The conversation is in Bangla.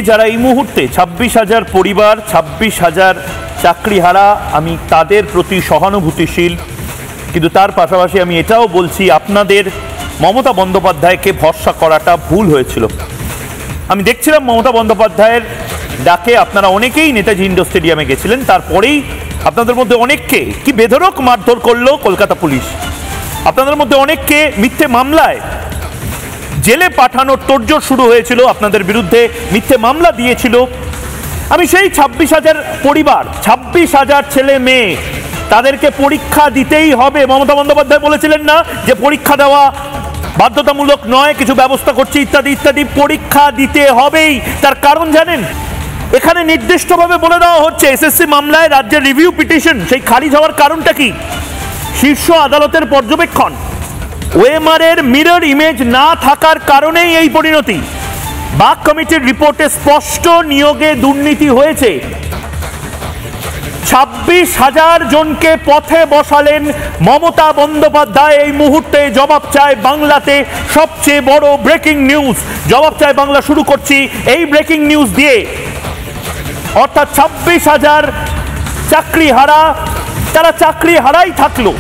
যারা এই মুহূর্তে 26,000 পরিবার, 26,000 চাকরিহারা, আমি তাদের প্রতি সহানুভূতিশীল, কিন্তু তার পাশাপাশি আমি এটাও বলছি আপনাদের মমতা বন্দ্যোপাধ্যায়কে ভরসা করাটা ভুল হয়েছিল। আমি দেখছিলাম মমতা বন্দ্যোপাধ্যায়ের ডাকে আপনারা অনেকেই নেতাজি ইন্ডোর স্টেডিয়ামে গেছিলেন, তারপরেই আপনাদের মধ্যে অনেককে কি বেধড়ক মারধর করলো কলকাতা পুলিশ, আপনাদের মধ্যে অনেককে মিথ্যে মামলায় জেলে পাঠানোর তোড়জোড় শুরু হয়েছিল, আপনাদের বিরুদ্ধে মিথ্যে মামলা দিয়েছিল। আমি সেই 26,000 পরিবার, 26,000 ছেলে মেয়ে, তাদেরকে পরীক্ষা দিতেই হবে। মমতা বন্দ্যোপাধ্যায় বলেছিলেন না যে পরীক্ষা দেওয়া বাধ্যতামূলক নয়, কিছু ব্যবস্থা করছি ইত্যাদি ইত্যাদি, পরীক্ষা দিতে হবেই। তার কারণ জানেন, এখানে নির্দিষ্টভাবে বলে দেওয়া হচ্ছে এসএসসি মামলায় রাজ্যের রিভিউ পিটিশন সেই খারিজ হওয়ার কারণটা কি? শীর্ষ আদালতের পর্যবেক্ষণ, ওএমআর-এর মিরর ইমেজ না থাকার কারণেই এই পরিণতি। বাক কমিটির রিপোর্টে স্পষ্ট নিয়োগে দুর্নীতি হয়েছে। 26,000 জনকে পথে বসালেন মমতা বন্দ্যোপাধ্যায়। এই মুহূর্তে জবাব চায় বাংলাতে সবচেয়ে বড় ব্রেকিং নিউজ। জবাব চায় বাংলা শুরু করছি এই ব্রেকিং নিউজ দিয়ে। অর্থাৎ 26,000 চাকরি হারা, তারা চাকরি হারাই থাকলো,